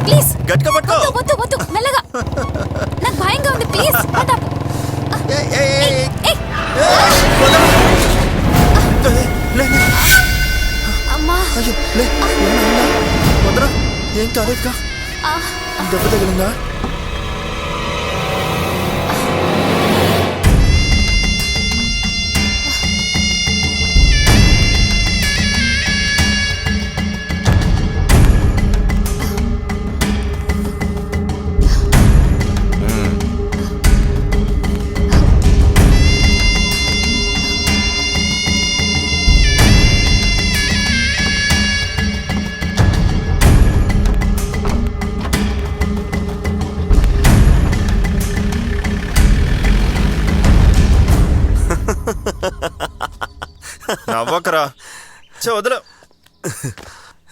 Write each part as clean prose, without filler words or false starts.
Please గట్టిగా పట్టుకో. వద్దు వద్దు మెల్లగా, నాకు భయంగా ఉంది. ప్లీజ్ అమ్మా. ఏం కాలేదుగా? దెబ్బ తగిలిందా? నవ్వకరా, వదల.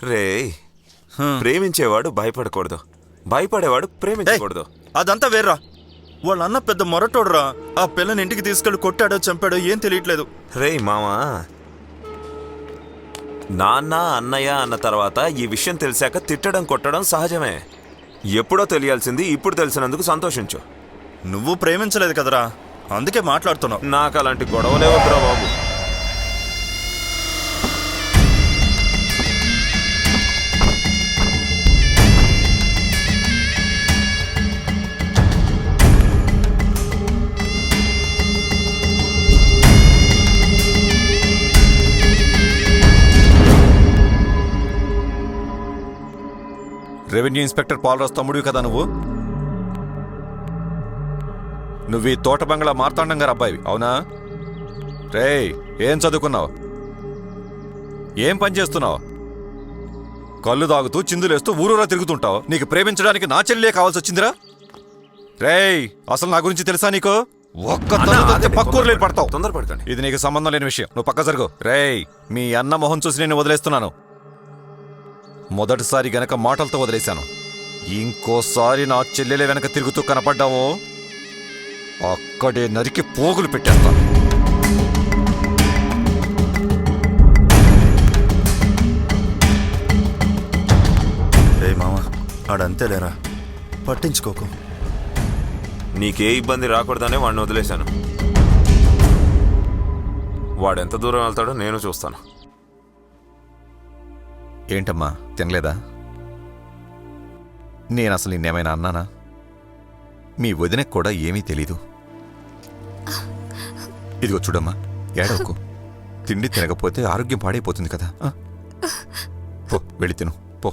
రే, ప్రేమించేవాడు భయపడకూడదు, భయపడేవాడు ప్రేమించకూడదు. అదంతా వేర్రా. వాళ్ళ అన్న పెద్ద మొరటోడురా. ఆ పిల్లని ఇంటికి తీసుకెళ్లి కొట్టాడో చంపాడో ఏం తెలియట్లేదు. రే మామా, నాన్న అన్నయ్య అన్న తర్వాత ఈ విషయం తెలిసాక తిట్టడం కొట్టడం సహజమే. ఎప్పుడో తెలియాల్సింది ఇప్పుడు తెలిసినందుకు సంతోషించు. నువ్వు ప్రేమించలేదు కదరా, అందుకే మాట్లాడుతున్నావు. నాకు అలాంటి గొడవలే వద్దురా బాబు. రెవెన్యూ ఇన్స్పెక్టర్ పాలరాజ్ తమ్ముడివి కదా నువ్వు? నువ్వు ఈ తోట బంగ్లా మార్తాండం గారు అబ్బాయివి అవునా? రేయ్, ఏం చదువుకున్నావు? ఏం పని చేస్తున్నావు? కళ్ళు తాగుతూ చిందులేస్తూ ఊరూరా తిరుగుతుంటావు. నీకు ప్రేమించడానికి నా చెల్లెలే కావాల్సి వచ్చిందిరా? రేయ్, అసలు నా గురించి తెలుసా నీకు? ఒక్క పక్కూరులే పడతావు. తొందరపడకండి, ఇది నీకు సంబంధం లేని విషయం. నువ్వు పక్క జరుగు. రేయ్, మీ అన్న మొహం చూసి నేను వదిలేస్తున్నాను. మొదటిసారి గనక మాటలతో వదిలేశాను. ఇంకోసారి నా చెల్లెలే వెనక తిరుగుతూ కనపడ్డావో అక్కడే నరికి పోగులు పెట్టేస్తాను. రే మామా, ఆడంతేలేరా, పట్టించుకోకు. నీకే ఇబ్బంది రాకూడదనే వాడిని వదిలేశాను. వాడెంత దూరం వెళ్తాడో నేను చూస్తాను. ఏంటమ్మా, తినలేదా? నేను అసలు నిన్నేమైనా అన్నానా? మీ వదినకు కూడా ఏమీ తెలీదు. ఇదిగో చూడమ్మా, ఏడవకు. తిండి తినకపోతే ఆరోగ్యం పాడైపోతుంది కదా. పో, వెళ్ళి తిను పో.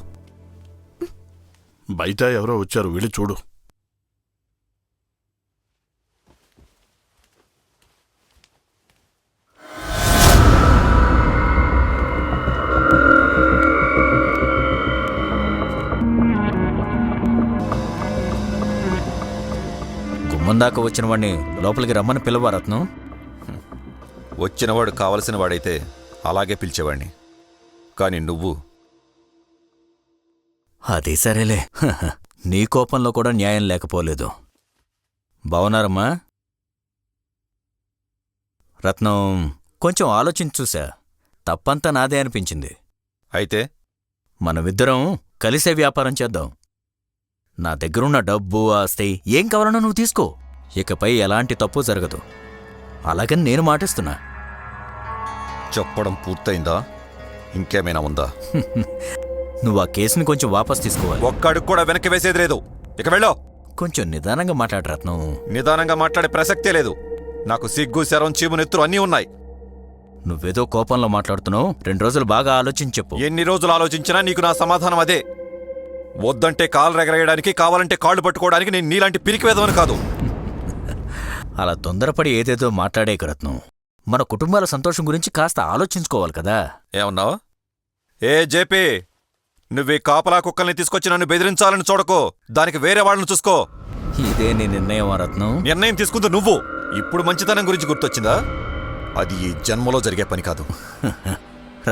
బయట ఎవరో వచ్చారు, వెళ్ళి చూడు. గుమ్మందాకా వచ్చిన వాడిని లోపలికి రమ్మని పిలవా రత్నం? వచ్చినవాడు కావలసిన వాడైతే అలాగే పిలిచేవాడిని. కాని నువ్వు... అదే సరేలే, నీ కోపంలో కూడా న్యాయం లేకపోలేదు. బావున్నారమ్మా? రత్నం, కొంచెం ఆలోచించి చూసా, తప్పంతా నాదే అనిపించింది. అయితే మనమిద్దరం కలిసే వ్యాపారం చేద్దాం. నా దగ్గరున్న డబ్బు, ఆస్తి ఏం కావాలన్నా నువ్వు తీసుకో. ఇకపై ఎలాంటి తప్పు జరగదు. అలాగని నేను మాటిస్తున్నా. చెప్పడం పూర్తయిందా? ఇంకేమైనా ఉందా? నువ్వు ఆ కేసుని కొంచెం వాపస్ తీసుకోవాలి. ఒక్కడికి కూడా వెనక్కి వేసేది లేదు. ఇక వెళ్ళో. కొంచెం నిదానంగా మాట్లాడు రత్నం. నిదానంగా మాట్లాడే ప్రసక్తే లేదు. నాకు సిగ్గు, శరం, చీము, నెత్తురు అన్నీ ఉన్నాయి. నువ్వేదో కోపంలో మాట్లాడుతున్నావు. 2 రోజులు బాగా ఆలోచించి చెప్పు. ఎన్ని రోజులు ఆలోచించినా నీకు నా సమాధానం అదే. వద్దంటే కాలు రెగరేయడానికి, కావాలంటే కాళ్ళు పట్టుకోవడానికి నేను నీలాంటి పిరికివేదవని కాదు. అలా తొందరపడి ఏదేదో మాట్లాడే రత్నం. మన కుటుంబాల సంతోషం గురించి కాస్త ఆలోచించుకోవాలి కదా. ఏమన్నావు? ఏ జేపీ, నువ్వే కాపలా కుక్కల్ని తీసుకొచ్చి నన్ను బెదిరించాలని చూడకో. దానికి వేరే వాళ్ళని చూసుకో. ఇదే నీ నిర్ణయం రత్నం? నిర్ణయం తీసుకుంది నువ్వు. ఇప్పుడు మంచితనం గురించి గుర్తొచ్చిందా? అది ఈ జన్మలో జరిగే పని కాదు.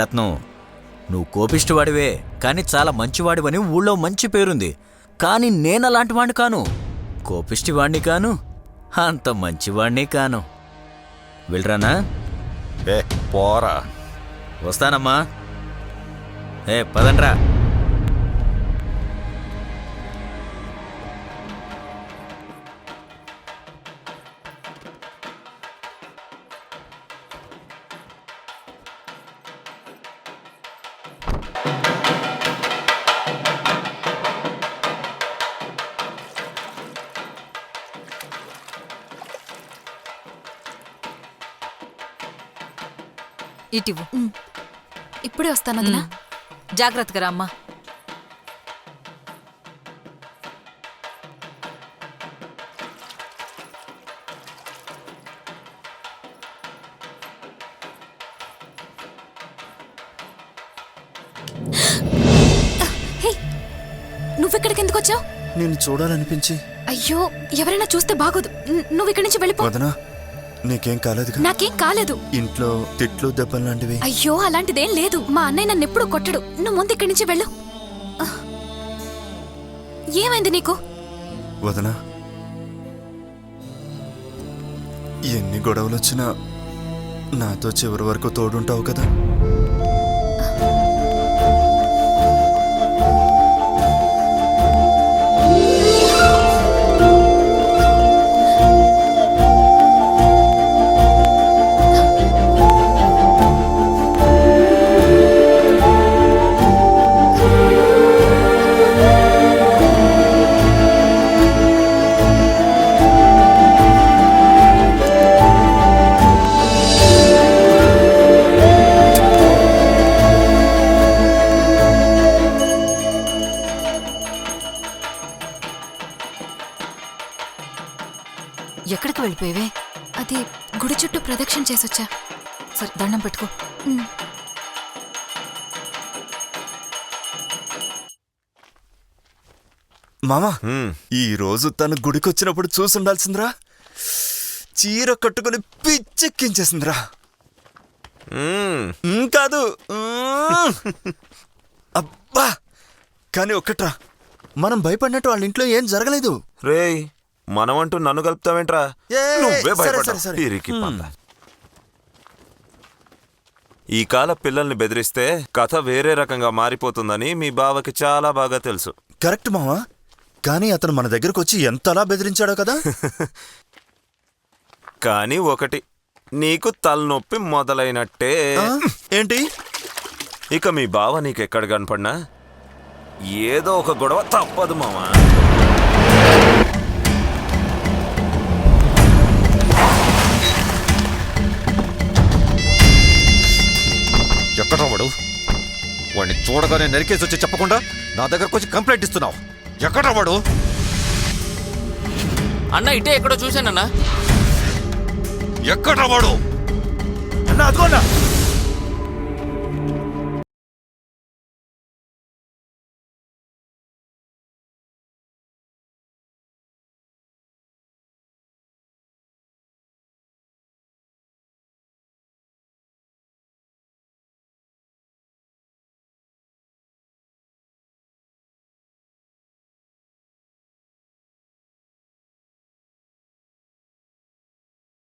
రత్నం, నువ్వు కోపిష్టివాడివే, కాని చాలా మంచివాడివని ఊళ్ళో మంచి పేరుంది. కాని నేనలాంటి వాణ్ణి కాను. కోపిష్టివాణ్ణి కాను, అంత మంచివాణ్ణి కాను. వెళ్ళరానా? ఏ పోరా. వస్తానమ్మా. ఏ పదండ్రా. ఇటివు. ఇప్పుడే వస్తాను వదినా. జాగ్రత్తగా రామ్మా. హే, నువ్వెక్కడికి ఎందుకు వచ్చావు? నేను చూడాలనిపించి. అయ్యో, ఎవరైనా చూస్తే బాగోదు. నువ్వు ఇక్కడి నుంచి వెళ్ళిపో. వదనా, నీకేం కాలేదుగా? నాకేం కాలేదు. ఇంట్లో తిట్లు దెబ్బలు లాంటివి? అయ్యో, అలాంటిదేం లేదు. మా అన్నయ్య నన్ను ఎప్పుడు కొట్టడు. నువ్వు ముందు ఇక్కడి నుంచి వెళ్ళు. ఏమైంది నీకు? వదనా, ఎన్ని గొడవలు వచ్చినా నాతో చివరి వరకు తోడుంటావు కదా? ఎక్కడికి వెళ్ళిపోయావే? అది గుడి చుట్టూ ప్రదక్షిణ చేసొచ్చా. సరే, దండం పెట్టుకో. మామా, హ్మ్. ఈ రోజు తను గుడికొచ్చినప్పుడు చూసుండాల్సిందిరా. చీర కట్టుకుని పిచ్చెక్కించేసిందిరా. కాదు. అబ్బా, కానీ ఒక్కట్రా, మనం భయపడినట్టు వాళ్ళ ఇంట్లో ఏం జరగలేదు. రేయ్, మనమంటూ నన్ను కలుపుతావేంట్రా? ఏయ్, నువ్వే సరే, భయపడ్డావు. సరే. పిరికి పంద. ఈ కాల పిల్లల్ని బెదిరిస్తే కథ వేరే రకంగా మారిపోతుందని మీ బావకి చాలా బాగా తెలుసు. కరెక్ట్ మావా, కానీ అతను మన దగ్గరకు వచ్చి ఎంతలా బెదిరించాడో కదా. కానీ ఒకటి, నీకు తలనొప్పి మొదలైనట్టే. ఏంటి? ఇక మీ బావ నీకెక్కడ కనపడినా ఏదో ఒక గొడవ తప్పదు మామా. ఎక్కడ వాడు? వాడిని చూడగానే నరికేసి వచ్చి చెప్పకుండా నా దగ్గరకు వచ్చి కంప్లైంట్ ఇస్తున్నావు. ఎక్కడ వాడు? అన్న ఇటే ఎక్కడో చూశానన్నా. ఎక్కడ వాడు? అన్నా, అదిగోన్నా.